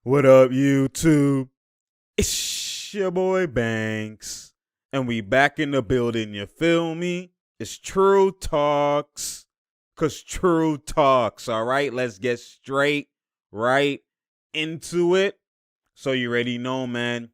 What up, YouTube? It's your boy Banks, and we back in the building, you feel me? It's True Talks, cause True Talks, alright? Let's get straight right into it. So you already know, man.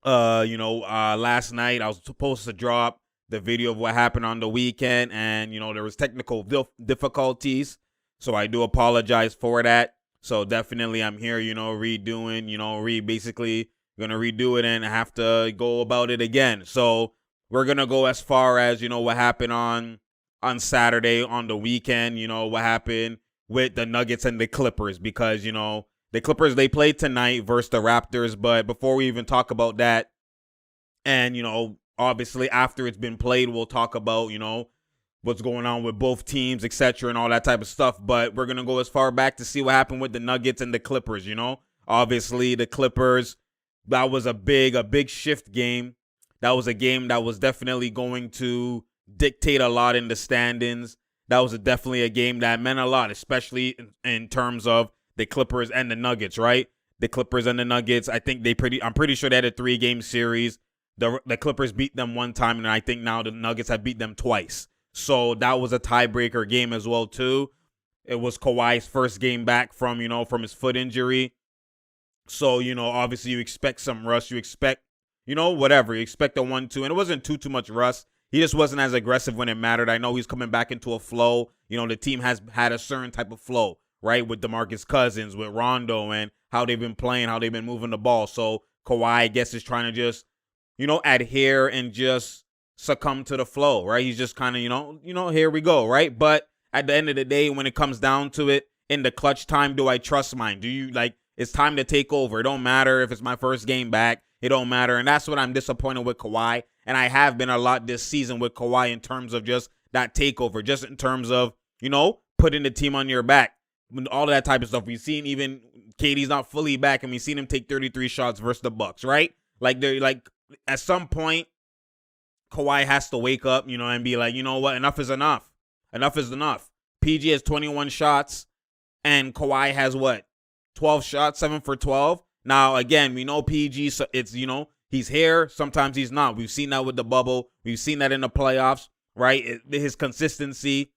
Last night I was supposed to drop the video of what happened on the weekend, and there was technical difficulties. So I do apologize for that. So definitely I'm here, redoing, basically gonna redo it and have to go about it again. So we're gonna go as far as, what happened on Saturday on the weekend, what happened with the Nuggets and the Clippers, because, the Clippers, they played tonight versus the Raptors. But before we even talk about that, and, obviously after it's been played, we'll talk about, what's going on with both teams, etc., and all that type of stuff. But we're going to go as far back to see what happened with the Nuggets and the Clippers, Obviously, the Clippers, that was a big shift game. That was a game that was definitely going to dictate a lot in the standings. That was definitely a game that meant a lot, especially in terms of the Clippers and the Nuggets, right? The Clippers and the Nuggets, I'm pretty sure they had a 3-game series. The Clippers beat them one time, and I think now the Nuggets have beat them twice. So that was a tiebreaker game as well, too. It was Kawhi's first game back from his foot injury. So, obviously you expect some rust. You expect, whatever. You expect a 1-2. And it wasn't too much rust. He just wasn't as aggressive when it mattered. I know he's coming back into a flow. The team has had a certain type of flow, right? With DeMarcus Cousins, with Rondo, and how they've been playing, how they've been moving the ball. So Kawhi, I guess, is trying to just, adhere and just succumb to the flow, right? He's just kind of, here we go, right? But at the end of the day, when it comes down to it, in the clutch time, do I trust mine? Do you, it's time to take over. It don't matter if it's my first game back. It don't matter. And that's what I'm disappointed with Kawhi. And I have been a lot this season with Kawhi in terms of just that takeover, just in terms of, putting the team on your back. All of that type of stuff. We've seen even KD's not fully back, and we've seen him take 33 shots versus the Bucks, right? At some point, Kawhi has to wake up, and be like, you know what? Enough is enough. Enough is enough. PG has 21 shots, and Kawhi has what? 12 shots, 7 for 12. Now, again, we know PG, so it's, he's here. Sometimes he's not. We've seen that with the bubble. We've seen that in the playoffs, right? His consistency,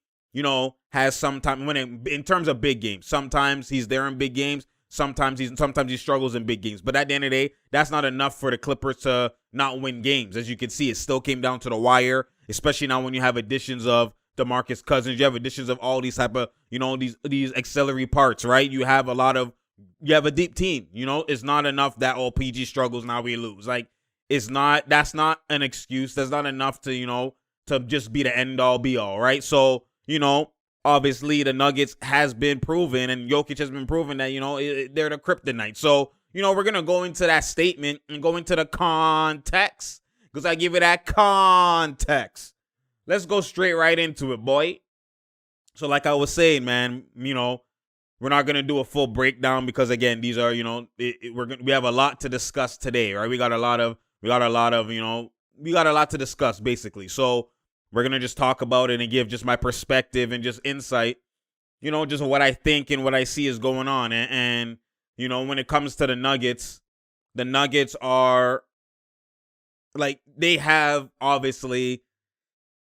has sometimes, in terms of big games, sometimes he's there in big games. Sometimes he struggles in big games. But at the end of the day, that's not enough for the Clippers to not win games. As you can see, it still came down to the wire, especially now when you have additions of DeMarcus Cousins. You have additions of all these type of, these auxiliary parts, right? You have a deep team. It's not enough that PG struggles, now we lose. That's not an excuse. That's not enough to, to just be the end all be all, right? So, obviously, the Nuggets has been proven, and Jokic has been proven that, they're the Kryptonite. So, we're going to go into that statement and go into the context, because I give it that context. Let's go straight right into it, boy. So like I was saying, man, we're not going to do a full breakdown because, again, these are, we have a lot to discuss today, right? We got a lot to discuss, basically. So we're going to just talk about it and give just my perspective and just insight, just what I think and what I see is going on. And when it comes to the Nuggets are, they have, obviously,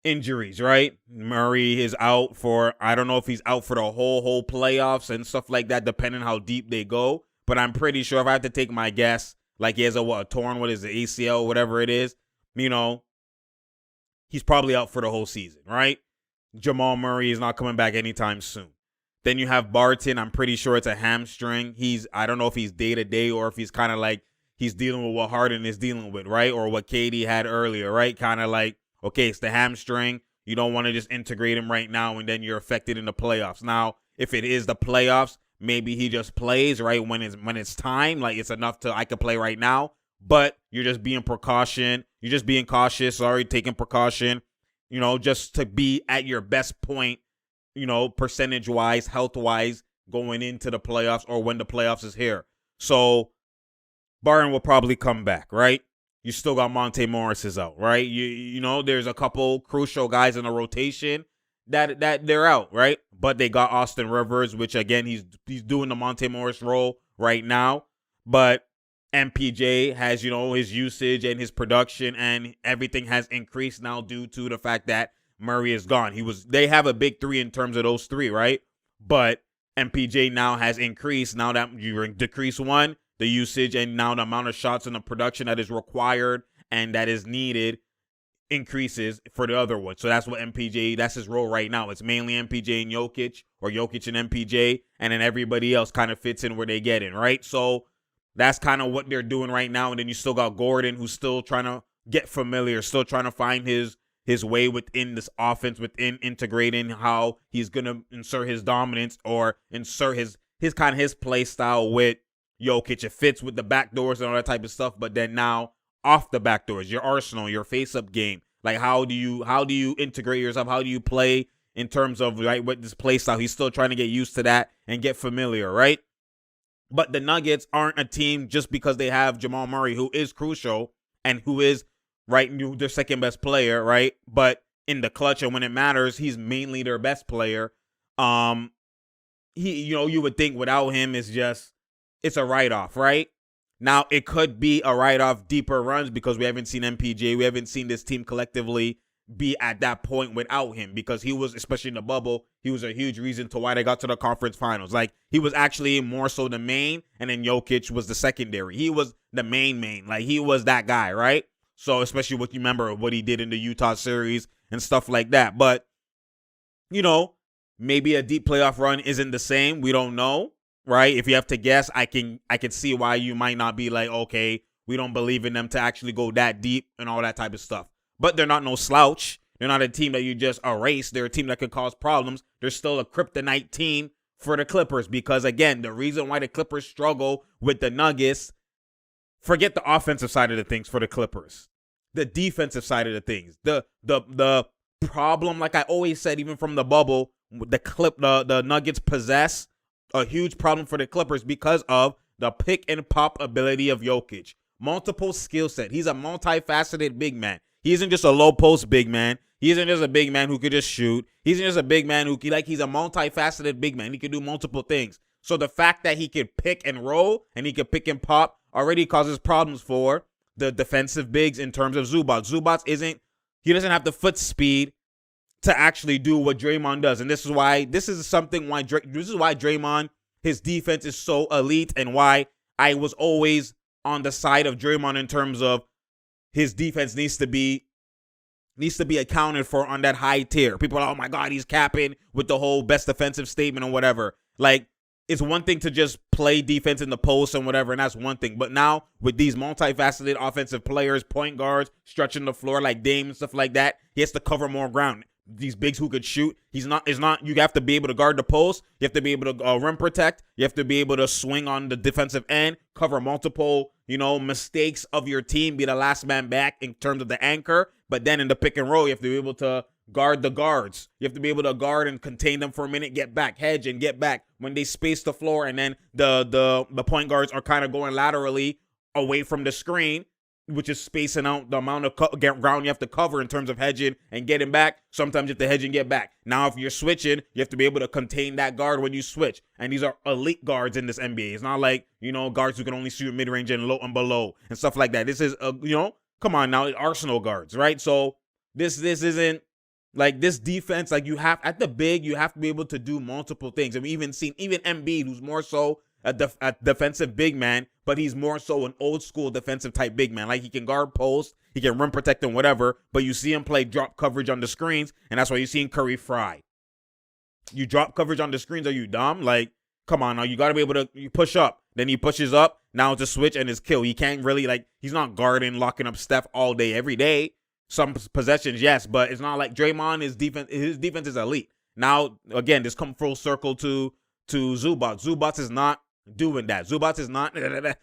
injuries, right? Murray is out for, I don't know if he's out for the whole playoffs and stuff like that, depending on how deep they go. But I'm pretty sure, if I have to take my guess, he has a torn, what is it, ACL, whatever it is, he's probably out for the whole season, right? Jamal Murray is not coming back anytime soon. Then you have Barton. I'm pretty sure it's a hamstring. I don't know if he's day-to-day or if he's kind of he's dealing with what Harden is dealing with, right? Or what KD had earlier, right? Kind of okay, it's the hamstring. You don't want to just integrate him right now and then you're affected in the playoffs. Now, if it is the playoffs, maybe he just plays, right, when it's time. It's enough I could play right now. But you're just being precaution. You're just being cautious, taking precaution, just to be at your best point, percentage-wise, health-wise, going into the playoffs or when the playoffs is here. So Barton will probably come back, right? You still got Monte Morris is out, right? There's a couple crucial guys in the rotation that they're out, right? But they got Austin Rivers, which, again, he's doing the Monte Morris role right now. But MPJ has, his usage and his production and everything has increased now due to the fact that Murray is gone. They have a big three in terms of those three, right? But MPJ now has increased. Now that you decrease one, the usage and now the amount of shots and the production that is required and that is needed increases for the other one. So that's what MPJ, that's his role right now. It's mainly MPJ and Jokic, or Jokic and MPJ, and then everybody else kind of fits in where they get in, right? So that's kind of what they're doing right now. And then you still got Gordon, who's still trying to get familiar, still trying to find his way within this offense, within integrating how he's going to insert his dominance or insert his play style with Jokic. It fits with the backdoors and all that type of stuff. But then now off the backdoors, your arsenal, your face-up game, like how do you integrate yourself? How do you play in terms of with this play style? He's still trying to get used to that and get familiar, right? But the Nuggets aren't a team just because they have Jamal Murray, who is crucial and who is their second best player, right? But in the clutch and when it matters, he's mainly their best player. You would think without him it's a write-off, right? Now it could be a write-off deeper runs because we haven't seen MPJ, we haven't seen this team collectively be at that point without him, because he was, especially in the bubble, he was a huge reason to why they got to the conference finals. Like, he was actually more so the main, and then Jokic was the secondary. He was the main. Like, he was that guy, right? So, especially what you remember what he did in the Utah series and stuff like that. But, maybe a deep playoff run isn't the same. We don't know, right? If you have to guess, I can see why you might not be like, okay, we don't believe in them to actually go that deep and all that type of stuff. But they're not no slouch. They're not a team that you just erase. They're a team that could cause problems. They're still a kryptonite team for the Clippers because, again, the reason why the Clippers struggle with the Nuggets, forget the offensive side of the things for the Clippers. The defensive side of the things. The problem, like I always said, even from the bubble, the Nuggets possess a huge problem for the Clippers because of the pick and pop ability of Jokic. Multiple skill set. He's a multifaceted big man. He isn't just a low post big man. He isn't just a big man who could just shoot. He isn't just a big man he's a multifaceted big man. He can do multiple things. So the fact that he could pick and roll and he could pick and pop already causes problems for the defensive bigs in terms of Zubac. Zubac he doesn't have the foot speed to actually do what Draymond does. And this is why Draymond, his defense is so elite, and why I was always on the side of Draymond in terms of his defense needs to be accounted for on that high tier. People are like, oh my God, he's capping with the whole best defensive statement or whatever. Like, it's one thing to just play defense in the post and whatever, and that's one thing. But now with these multifaceted offensive players, point guards, stretching the floor like Dame and stuff like that, he has to cover more ground. These bigs who could shoot, you have to be able to guard the post. You have to be able to rim protect. You have to be able to swing on the defensive end, cover multiple, mistakes of your team, be the last man back in terms of the anchor. But then in the pick and roll, you have to be able to guard the guards. You have to be able to guard and contain them for a minute, get back, hedge and get back when they space the floor. And then the point guards are kind of going laterally away from the screen, which is spacing out the amount of ground you have to cover in terms of hedging and getting back. Sometimes you have to hedge and get back. Now, if you're switching, you have to be able to contain that guard when you switch. And these are elite guards in this NBA. It's not like, guards who can only shoot mid-range and low and below and stuff like that. This is, come on now, Arsenal guards, right? So this isn't like this defense. Like, you have to be able to do multiple things. And we even Embiid, who's more so a defensive big man, but he's more so an old school defensive type big man. Like, he can guard post, he can rim protect and whatever, but you see him play drop coverage on the screens, and that's why you see Curry fry. You drop coverage on the screens, are you dumb? Like, come on now, you got to be able to push up. Then he pushes up, now it's a switch and it's kill. He can't really, he's not guarding, locking up Steph all day, every day. Some possessions, yes, but it's not like Draymond, his defense is elite. Now, again, this come full circle to Zubac. Zubac is not doing that. Zubac is not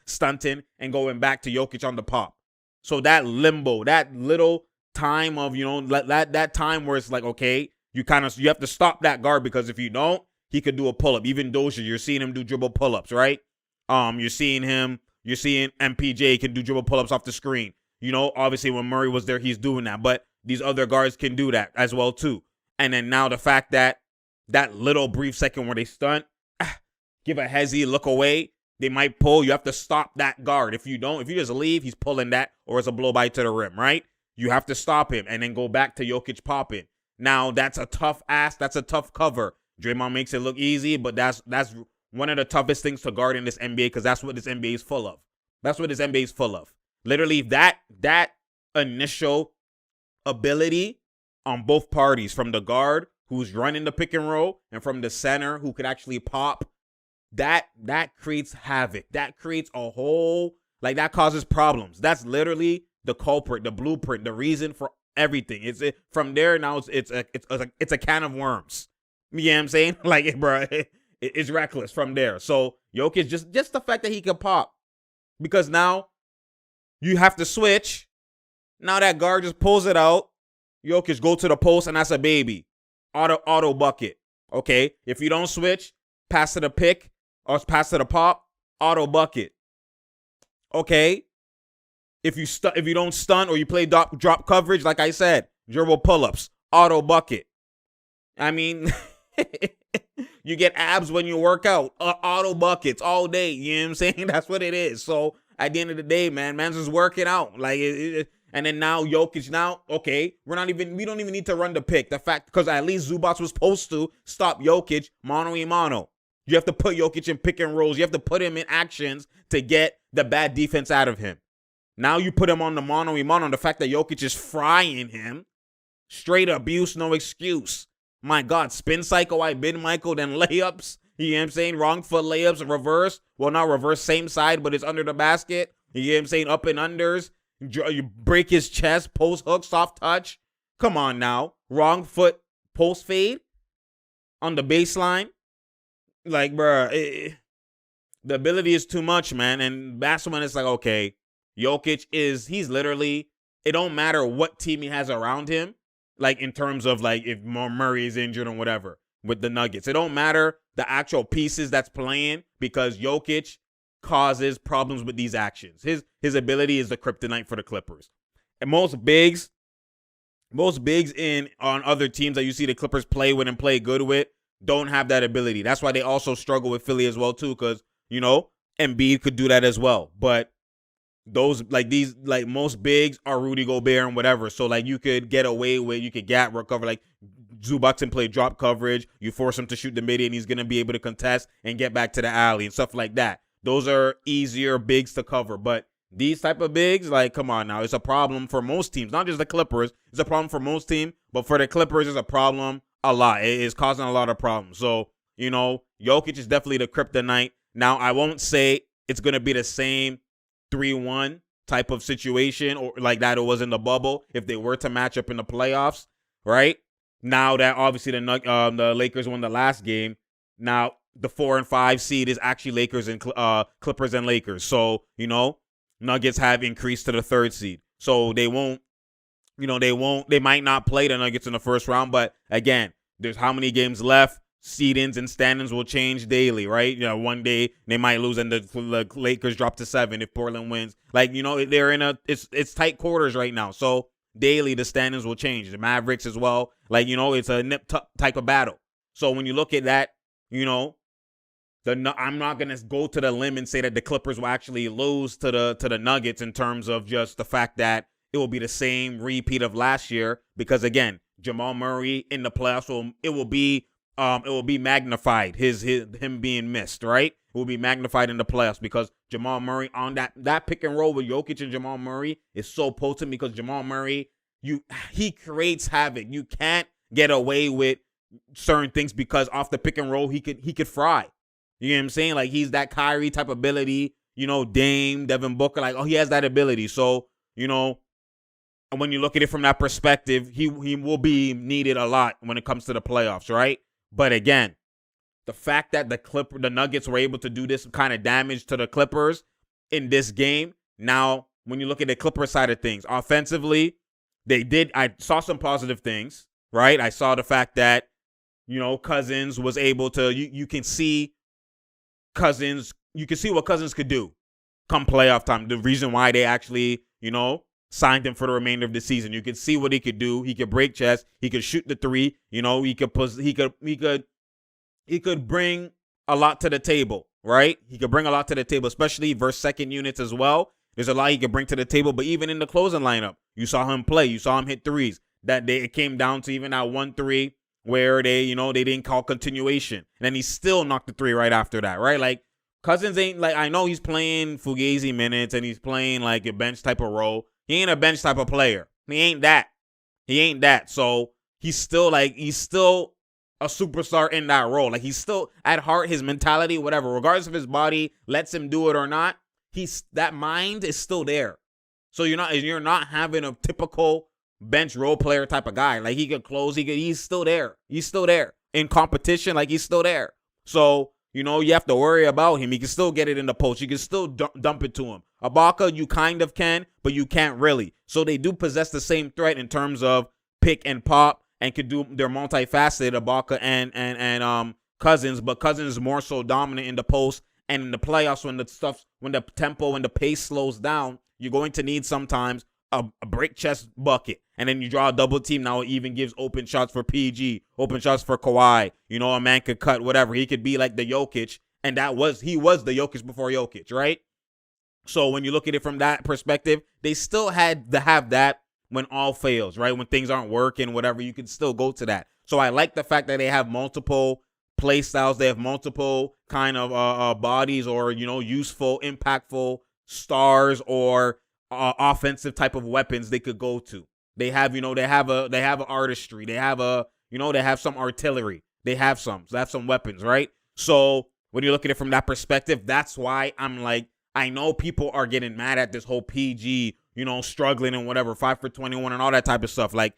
stunting and going back to Jokic on the pop. So that limbo, that little time of, that time where it's like, okay, you have to stop that guard, because if you don't, he could do a pull-up. Even Dozier, you're seeing him do dribble pull-ups, right? You're seeing MPJ can do dribble pull-ups off the screen. Obviously when Murray was there, he's doing that, but these other guards can do that as well too. And then now the fact that little brief second where they stunt, give a hezzy, look away, They might pull. You have to stop that guard. If you just leave, he's pulling that, or it's a blow by to the rim, right? You have to stop him and then go back to Jokic popping. Now, that's a tough ask. That's a tough cover. Draymond makes it look easy, but that's one of the toughest things to guard in this NBA, because that's what this NBA is full of. That's what this NBA is full of. Literally, that initial ability on both parties, from the guard who's running the pick and roll and from the center who could actually pop, that creates havoc. That creates a whole, like, that causes problems. That's literally the culprit, the blueprint, the reason for everything. From there now it's a can of worms. You know what I'm saying? Like, bro, it's reckless from there. So Jokic, just the fact that he can pop, because now you have to switch. Now that guard just pulls it out. Jokic go to the post, and that's a baby. Auto bucket. Okay? If you don't switch, pass to the pick or pass to the pop, auto bucket. Okay? If you don't stun or you play drop coverage, like I said, dribble pull-ups, auto bucket. I mean, you get abs when you work out. Auto buckets all day. You know what I'm saying? That's what it is. So at the end of the day, man's just working out. Like, and then now Jokic, okay, we don't even need to run the pick. The fact, because at least Zubac was supposed to stop Jokic mano-a-mano. You have to put Jokic in pick and rolls. You have to put him in actions to get the bad defense out of him. Now you put him on the mano-a-mano. The fact that Jokic is frying him, straight abuse, no excuse. My God, spin cycle, I bid Michael, then layups. You know what I'm saying? Wrong foot layups, reverse. Well, not reverse, same side, but it's under the basket. You know what I'm saying? Up and unders. You break his chest, post hook, soft touch. Come on now. Wrong foot, post fade on the baseline. Like, bro, the ability is too much, man. And that's when it's like, okay, Jokic he's literally, it don't matter what team he has around him. Like, in terms of, like, if Murray is injured or whatever with the Nuggets. It don't matter the actual pieces that's playing, because Jokic causes problems with these actions. His ability is the kryptonite for the Clippers. And most bigs on other teams that you see the Clippers play with and play good with don't have that ability. That's why they also struggle with Philly as well, too, because, you know, Embiid could do that as well. But those, like, these, like, most bigs are Rudy Gobert and whatever. So, like, you could get away with, you could gap recover, like, Zubac can play drop coverage. You force him to shoot the mid, and he's going to be able to contest and get back to the alley and stuff like that. Those are easier bigs to cover. But these type of bigs, like, come on now. It's a problem for most teams, not just the Clippers. It's a problem for most teams. But for the Clippers, it's a problem a lot. It is causing a lot of problems. So, you know, Jokic is definitely the kryptonite. Now, I won't say it's going to be the same 3-1 type of situation or like that it was in the bubble if they were to match up in the playoffs, right? Now that obviously the Lakers won the last game, now the 4 and 5 seed is actually Lakers and Clippers and Lakers. So, you know, Nuggets have increased to the 3rd seed. So they might not play the Nuggets in the first round, but again, there's how many games left? Seedings and standings will change daily, right? You know, one day they might lose and the Lakers drop to 7 if Portland wins. Like, you know, they're in it's tight quarters right now. So daily the standings will change. The Mavericks as well. Like, you know, it's a nip type of battle. So when you look at that, you know, I'm not gonna go to the limb and say that the Clippers will actually lose to the Nuggets in terms of just the fact that it will be the same repeat of last year, because again, Jamal Murray in the playoffs will be magnified, him being missed, right? It will be magnified in the playoffs because Jamal Murray on that pick and roll with Jokic and Jamal Murray is so potent, because Jamal Murray, he creates havoc. You can't get away with certain things because off the pick and roll he could fry. You know what I'm saying? Like, he's that Kyrie type ability, you know, Dame, Devin Booker, like, oh, he has that ability. So, you know, and when you look at it from that perspective, he will be needed a lot when it comes to the playoffs, right? But again, the fact that the Nuggets were able to do this kind of damage to the Clippers in this game, now when you look at the Clippers side of things, offensively, I saw some positive things, right? I saw the fact that, you know, Cousins was able to, you can see what Cousins could do come playoff time. The reason why they actually, you know, signed him for the remainder of the season. You could see what he could do. He could break chest. He could shoot the 3. You know, he could bring a lot to the table. right? He could bring a lot to the table, especially versus second units as well. There's a lot he could bring to the table, but even in the closing lineup, you saw him play. You saw him hit threes. That day, it came down to even that 1-3 where they didn't call continuation. And then he still knocked the three right after that, right? Like, Cousins ain't, like, I know he's playing Fugazi minutes and he's playing, like, a bench type of role. He ain't a bench type of player. He ain't that. So, he's still a superstar in that role. Like, he's still, at heart, his mentality, whatever, regardless if his body lets him do it or not, that mind is still there. So you're not having a typical bench role player type of guy. Like, he could close, he's still there. He's still there. In competition, like, he's still there. So, you have to worry about him. He can still get it in the post. You can still dump it to him. Ibaka, you kind of can, but you can't really. So they do possess the same threat in terms of pick and pop, and could do, they're multifaceted, Ibaka and Cousins, but Cousins is more so dominant in the post. And in the playoffs, when the tempo and the pace slows down, you're going to need sometimes a break chest bucket. And then you draw a double team. Now it even gives open shots for PG, open shots for Kawhi. A man could cut, whatever. He could be like the Jokic. And he was the Jokic before Jokic, right? So when you look at it from that perspective, they still had to have that when all fails, right? When things aren't working, whatever, you can still go to that. So I like the fact that they have multiple play styles. They have multiple kind of bodies, or useful, impactful stars, or offensive type of weapons they could go to. They have they have an artistry. They have they have some artillery. They have some weapons, right? So when you look at it from that perspective, that's why I'm like, I know people are getting mad at this whole PG, struggling and whatever, 5 for 21 and all that type of stuff. Like,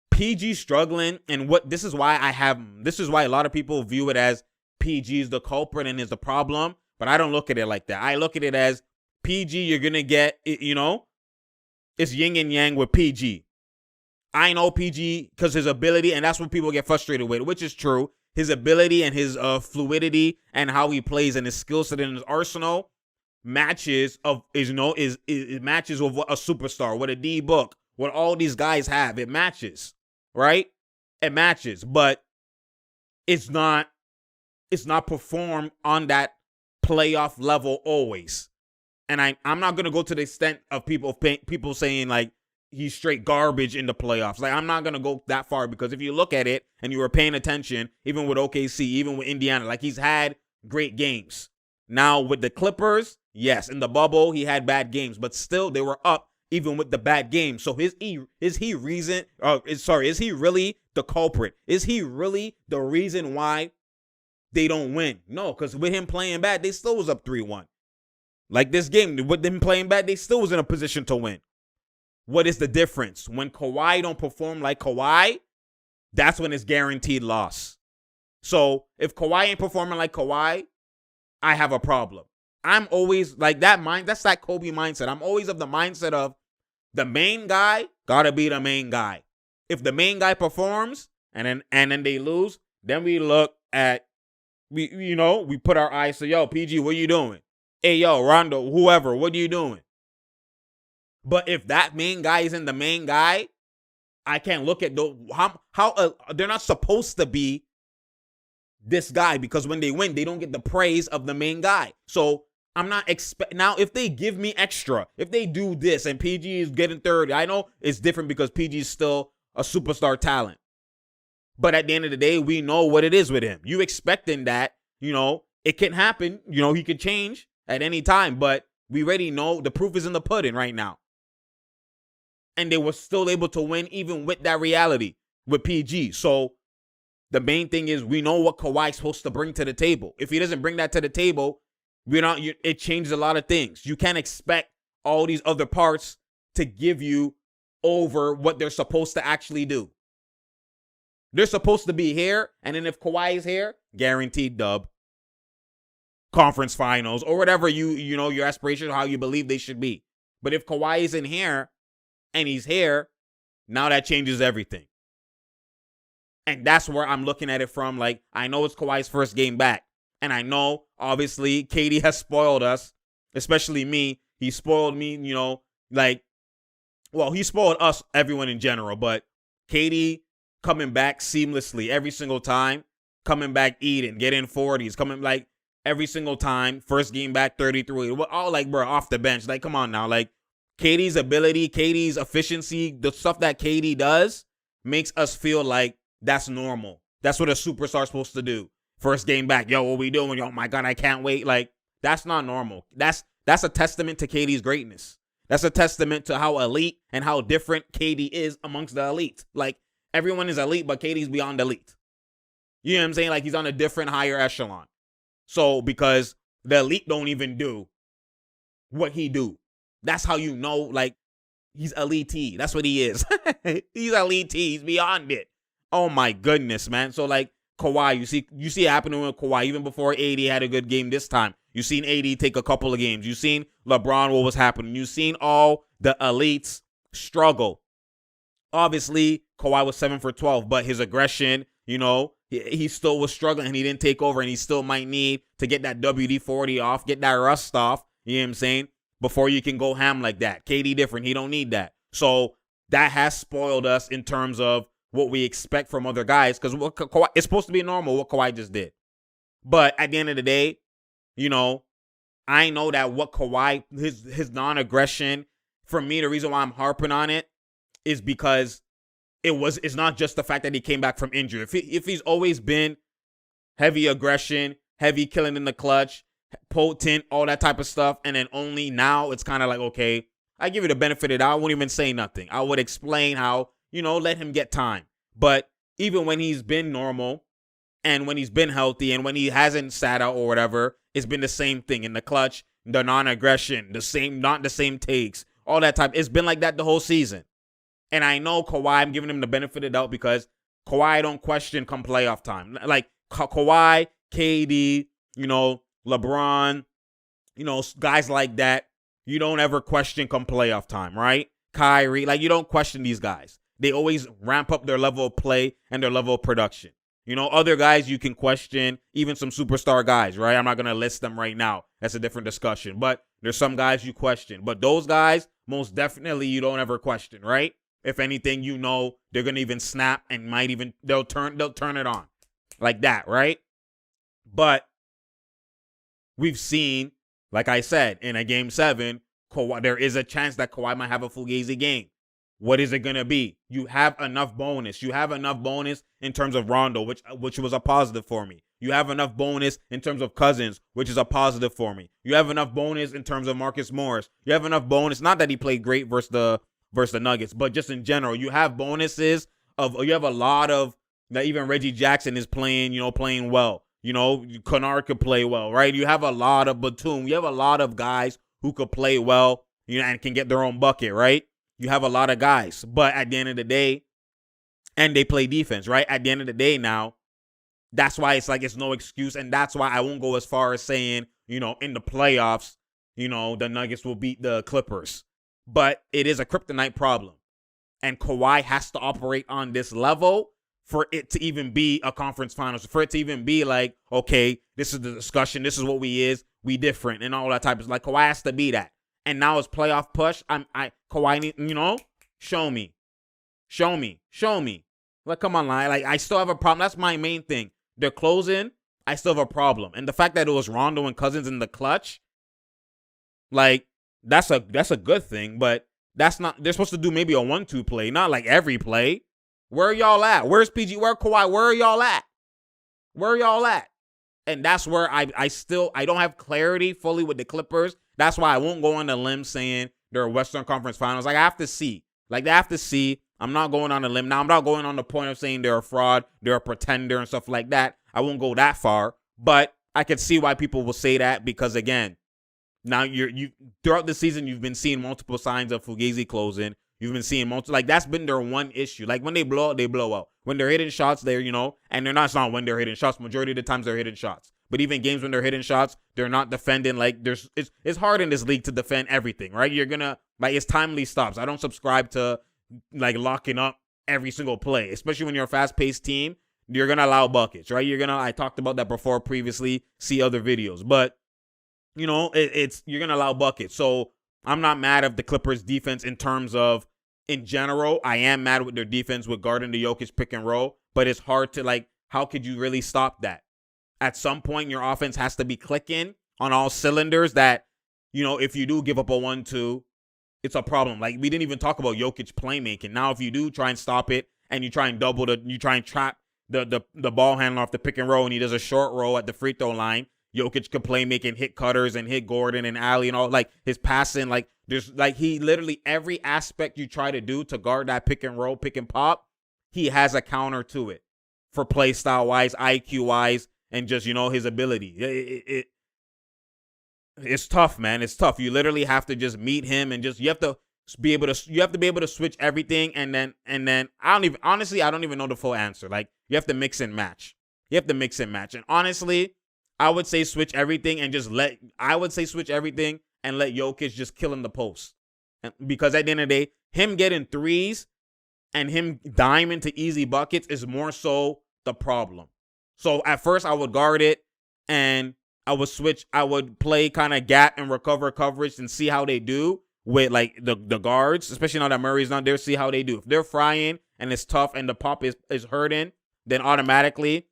PG struggling, and this is why a lot of people view it as PG is the culprit and is the problem, but I don't look at it like that. I look at it as PG, you're going to get, it's yin and yang with PG. I know PG because his ability, and that's what people get frustrated with, which is true. His ability and his fluidity and how he plays and his skill set and his arsenal matches with what a superstar, what a D book, what all these guys have. It matches, right? It matches, but it's not performed on that playoff level always. And I'm not gonna go to the extent of people saying like he's straight garbage in the playoffs. Like, I'm not gonna go that far, because if you look at it and you were paying attention, even with OKC, even with Indiana, like, he's had great games. Now with the Clippers, yes, in the bubble he had bad games, but still they were up even with the bad games. So is he really the culprit? Is he really the reason why they don't win? No, because with him playing bad, they still was up 3-1. Like, this game, with them playing bad, they still was in a position to win. What is the difference? When Kawhi don't perform like Kawhi, that's when it's guaranteed loss. So if Kawhi ain't performing like Kawhi, I have a problem. I'm always like that that's that Kobe mindset. I'm always of the mindset of the main guy gotta be the main guy. If the main guy performs and then they lose, then we look at we put our eyes to, yo, PG, what you doing? Hey, yo, Rondo, whoever, what are you doing? But if that main guy isn't the main guy, I can't look at how they're not supposed to be this guy, because when they win, they don't get the praise of the main guy. So I'm not now if they give me extra, if they do this and PG is getting 30, I know it's different because PG is still a superstar talent. But at the end of the day, we know what it is with him. You expecting that, it can happen, he could change at any time, but we already know the proof is in the pudding right now. And they were still able to win even with that reality with PG. So the main thing is we know what Kawhi's supposed to bring to the table. If he doesn't bring that to the table, it changes a lot of things. You can't expect all these other parts to give you over what they're supposed to actually do. They're supposed to be here, and then if Kawhi is here, guaranteed dub. Conference finals, or whatever your aspiration, how you believe they should be. But if Kawhi isn't here and he's here, now that changes everything. And that's where I'm looking at it from. Like, I know it's Kawhi's first game back. And I know, obviously, KD has spoiled us, especially me. He spoiled me, he spoiled us, everyone in general. But KD coming back seamlessly every single time, coming back eating, getting 40s, coming like every single time. First game back, 33. All like, bro, off the bench. Like, come on now. Like, KD's ability, KD's efficiency, the stuff that KD does makes us feel like that's normal. That's what a superstar's supposed to do. First game back, yo, what we doing? Oh my God, I can't wait. Like, that's not normal. That's a testament to KD's greatness. That's a testament to how elite and how different KD is amongst the elite. Like, everyone is elite, but KD's beyond elite. You know what I'm saying? Like, he's on a different, higher echelon. So, because the elite don't even do what he do. That's how you know, like, he's elite. That's what he is. He's elite. He's beyond it. Oh, my goodness, man. So, like, Kawhi, you see it happening with Kawhi even before AD had a good game this time. You seen AD take a couple of games. You seen LeBron, what was happening. You seen all the elites struggle. Obviously, Kawhi was 7 for 12, but his aggression, you know, he still was struggling and he didn't take over, and he still might need to get that WD-40 off, get that rust off, you know what I'm saying, before you can go ham like that. KD different. He don't need that. So that has spoiled us in terms of what we expect from other guys, because it's supposed to be normal what Kawhi just did. But at the end of the day, you know, I know that what Kawhi, his non-aggression, for me, the reason why I'm harping on it is because it's not just the fact that he came back from injury. If he's always been heavy aggression, heavy killing in the clutch, potent, all that type of stuff, and then only now it's kind of like, okay, I give you the benefit of the doubt. I won't even say nothing. I would explain how, you know, let him get time. But even when he's been normal and when he's been healthy and when he hasn't sat out or whatever, it's been the same thing in the clutch, the non-aggression, not the same takes, all that type. It's been like that the whole season. And I know Kawhi, I'm giving him the benefit of the doubt because Kawhi don't question come playoff time. Like Kawhi, KD, you know, LeBron, you know, guys like that, you don't ever question come playoff time, right? Kyrie, like you don't question these guys. They always ramp up their level of play and their level of production. You know, other guys you can question, even some superstar guys, right? I'm not going to list them right now. That's a different discussion. But there's some guys you question. But those guys, most definitely you don't ever question, right? If anything, you know they're going to even snap and they'll turn it on. Like that, right? But we've seen, like I said, in a game 7, Kawhi, there is a chance that Kawhi might have a fugazi game. What is it going to be? You have enough bonus. You have enough bonus in terms of Rondo, which was a positive for me. You have enough bonus in terms of Cousins, which is a positive for me. You have enough bonus in terms of Marcus Morris. You have enough bonus, not that he played great versus the Nuggets, but just in general, you have bonuses you have a lot of that. Even Reggie Jackson is playing well. You know, Kennard could play well, right? You have a lot of Batum. You have a lot of guys who could play well, you know, and can get their own bucket, right? You have a lot of guys, but at the end of the day, and they play defense, right? At the end of the day now, that's why it's like it's no excuse, and that's why I won't go as far as saying, you know, in the playoffs, you know, the Nuggets will beat the Clippers. But it is a kryptonite problem, and Kawhi has to operate on this level for it to even be a conference finals, for it to even be like, okay, this is the discussion, this is what we different, and all that type of like Kawhi has to be that. And now it's playoff push. Kawhi need, you know, show me. Like, come on, like I still have a problem. That's my main thing. They're closing. I still have a problem, and the fact that it was Rondo and Cousins in the clutch, like that's a good thing. But that's not. They're supposed to do maybe a 1-2 play, not like every play. Where are y'all at? Where's PG? Where Kawhi? Where are y'all at? Where are y'all at? And that's where I don't have clarity fully with the Clippers. That's why I won't go on the limb saying they're Western Conference Finals. Like, I have to see. Like, they have to see. I'm not going on a limb. Now, I'm not going on the point of saying they're a fraud, they're a pretender and stuff like that. I won't go that far. But I could see why people will say that because, again, now you throughout the season, you've been seeing multiple signs of Fugazi closing. You've been seeing like that's been their one issue. Like when they blow out, they blow out. When they're hitting shots, they're, you know, and it's not when they're hitting shots. Majority of the times they're hitting shots. But even games when they're hitting shots, they're not defending. Like it's hard in this league to defend everything, right? You're gonna it's timely stops. I don't subscribe to like locking up every single play, especially when you're a fast-paced team. You're gonna allow buckets, right? I talked about that before previously. See other videos, but you know you're gonna allow buckets. So I'm not mad at the Clippers defense in terms of, in general, I am mad with their defense with guarding the Jokic pick and roll, but it's hard to, like, how could you really stop that? at some point your offense has to be clicking on all cylinders that, if you do give up a 1-2, it's a problem. Like, we didn't even talk about Jokic playmaking. Now, if you do try and stop it and you try and trap the ball handler off the pick and roll and he does a short roll at the free throw line, Jokic could play making, hit cutters and hit Gordon and Allie and all, like his passing, like there's like he literally every aspect you try to do to guard that pick and roll, pick and pop, he has a counter to it for play style wise, IQ wise, and just, his ability. It's tough, man. It's tough. You literally have to just meet him and just you have to be able to switch everything and then I don't even know the full answer. Like, you have to mix and match. And honestly, I would say switch everything and let Jokic just kill in the post. Because at the end of the day, him getting threes and him diming to easy buckets is more so the problem. So at first I would guard it and I would play kind of gap and recover coverage and see how they do with like the guards, especially now that Murray's not there, see how they do. If they're frying and it's tough and the pop is hurting, then automatically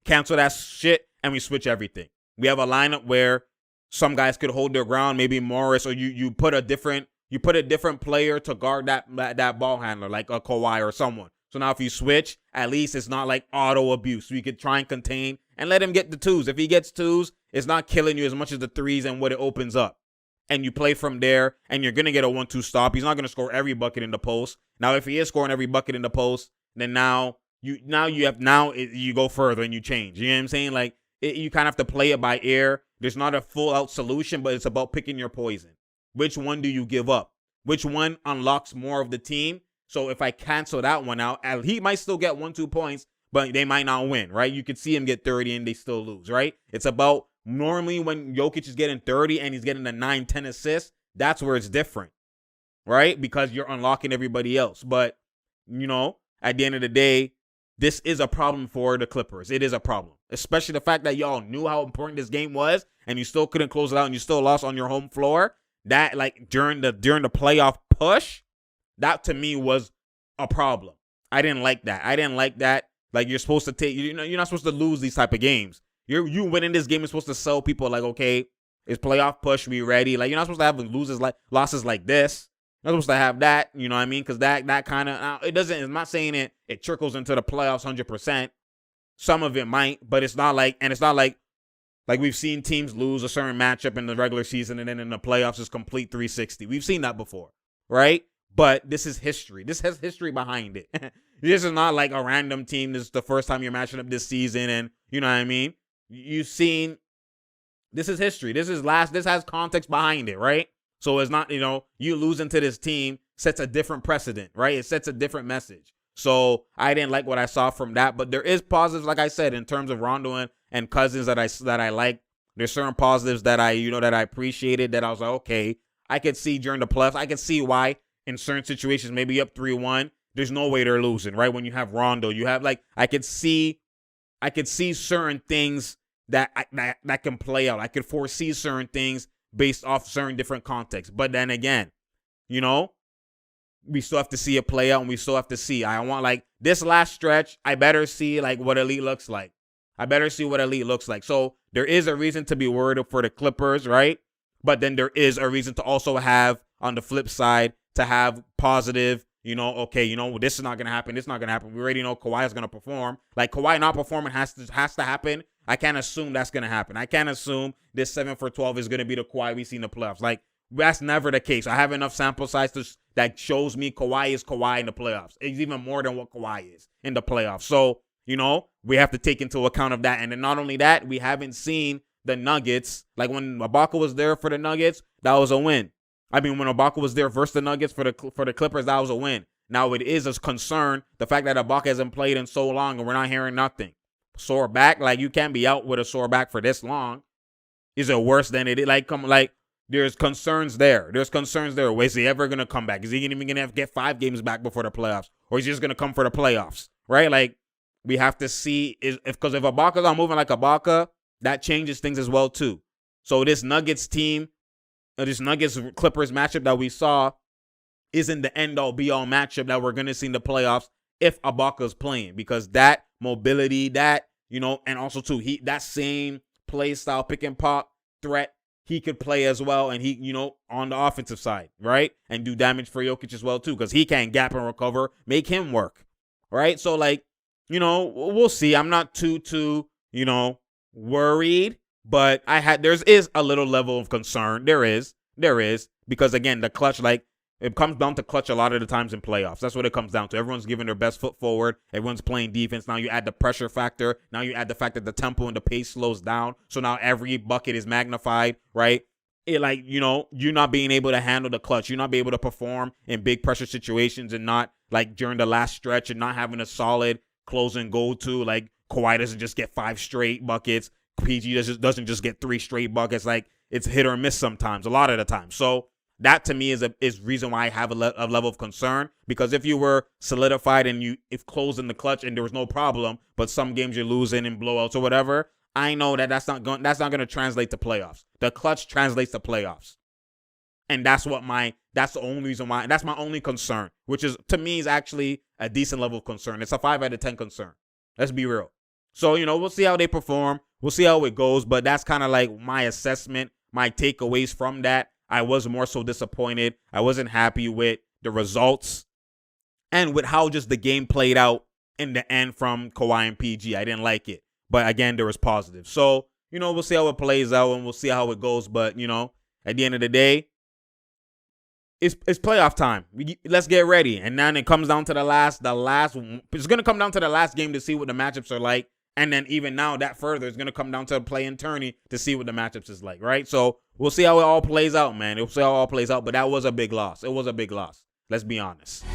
cancel that shit and we switch everything. We have a lineup where some guys could hold their ground, maybe Morris, or you put a different player to guard that ball handler, like a Kawhi or someone. So now if you switch, at least it's not like auto abuse. So you could try and contain and let him get the twos. If he gets twos, it's not killing you as much as the threes and what it opens up. And you play from there, and you're going to get a 1-2 stop. He's not going to score every bucket in the post. Now, if he is scoring every bucket in the post, then now you go further and you change. You know what I'm saying? Like, you kind of have to play it by ear. There's not a full-out solution, but it's about picking your poison. Which one do you give up? Which one unlocks more of the team? So if I cancel that one out, he might still get 1-2 points, but they might not win, right? You could see him get 30 and they still lose, right? It's about normally when Jokic is getting 30 and he's getting the 9-10 assists, that's where it's different, right? Because you're unlocking everybody else. But, at the end of the day, this is a problem for the Clippers. It is a problem, especially the fact that y'all knew how important this game was and you still couldn't close it out and you still lost on your home floor. That, like, during the playoff push, that to me was a problem. I didn't like that. Like, you're supposed to take, you're not supposed to lose these type of games. You winning this game is supposed to sell people like, okay, it's playoff push, we ready. Like, you're not supposed to have losses like this. You're not supposed to have that, you know what I mean? Because that kind of, it doesn't, I'm not saying it trickles into the playoffs 100%. Some of it might, but it's not like we've seen teams lose a certain matchup in the regular season and then in the playoffs is complete 360. We've seen that before, right? But this is history. This has history behind it. This is not like a random team. This is the first time you're matching up this season and, you know what I mean? You've seen, this is history. This has context behind it, right? So it's not, you losing to this team sets a different precedent, right? It sets a different message. So I didn't like what I saw from that, but there is positives, like I said, in terms of Rondo and Cousins that I like. There's certain positives that I appreciated that I was like, okay, I could see during the playoffs. I could see why in certain situations, maybe up 3-1, there's no way they're losing, right? When you have Rondo, you have I could see certain things that can play out. I could foresee certain things based off certain different contexts. But then again, we still have to see it play out and we still have to see. I want this last stretch, I better see what elite looks like. So there is a reason to be worried for the Clippers, right? But then there is a reason to also have, on the flip side, to have positive, okay, this is not going to happen. This is not going to happen. We already know Kawhi is going to perform. Like, Kawhi not performing has to happen. I can't assume that's going to happen. I can't assume this 7 for 12 is going to be the Kawhi we see in the playoffs. Like, that's never the case. I have enough sample size that shows me Kawhi is Kawhi in the playoffs. It's even more than what Kawhi is in the playoffs. So, we have to take into account of that. And then not only that, we haven't seen the Nuggets. Like, when Ibaka was there for the Nuggets, that was a win. I mean, when Ibaka was there versus the Nuggets for the Clippers, that was a win. Now, it is a concern, the fact that Ibaka hasn't played in so long and we're not hearing nothing. Sore back, you can't be out with a sore back for this long. Is it worse than it is? There's concerns there. Is he ever going to come back? Is he even going to get 5 games back before the playoffs? Or is he just going to come for the playoffs? Right? We have to see, because if Ibaka's not moving like Ibaka, that changes things as well, too. So this Nuggets team, this Nuggets-Clippers matchup that we saw isn't the end-all, be-all matchup that we're going to see in the playoffs if Ibaka's playing. Because that mobility, that, and also too, that same play style, pick and pop threat, he could play as well, and he, on the offensive side, right? And do damage for Jokic as well too, because he can gap and recover, make him work, right? So we'll see. I'm not too worried, but there is a little level of concern. There is, because again, the clutch, it comes down to clutch a lot of the times in playoffs. That's what it comes down to. Everyone's giving their best foot forward. Everyone's playing defense. Now you add the pressure factor. Now you add the fact that the tempo and the pace slows down. So now every bucket is magnified, right? You're not being able to handle the clutch. You're not being able to perform in big pressure situations, and not during the last stretch, and not having a solid closing go-to. Kawhi doesn't just get 5 straight buckets. PG doesn't just get 3 straight buckets. It's hit or miss sometimes, a lot of the time. So that to me is reason why I have a level of concern, because if you were solidified and if closed in the clutch and there was no problem, but some games you're losing in blowouts or whatever, I know that's not going to translate to playoffs. The clutch translates to playoffs, and that's the only reason why. That's my only concern, which is to me is actually a decent level of concern. It's a 5 out of 10 concern. Let's be real. So we'll see how they perform. We'll see how it goes, but that's kind of my assessment, my takeaways from that. I was more so disappointed. I wasn't happy with the results and with how just the game played out in the end from Kawhi and PG. I didn't like it. But again, there was positive. So, we'll see how it plays out and we'll see how it goes. But, at the end of the day, it's playoff time. Let's get ready. And then it comes down to the last, it's going to come down to the last game to see what the matchups are like. And then even now, that further is going to come down to play-in tourney to see what the matchups is like, right? So we'll see how it all plays out, man. We'll see how it all plays out. But that was a big loss. It was a big loss. Let's be honest.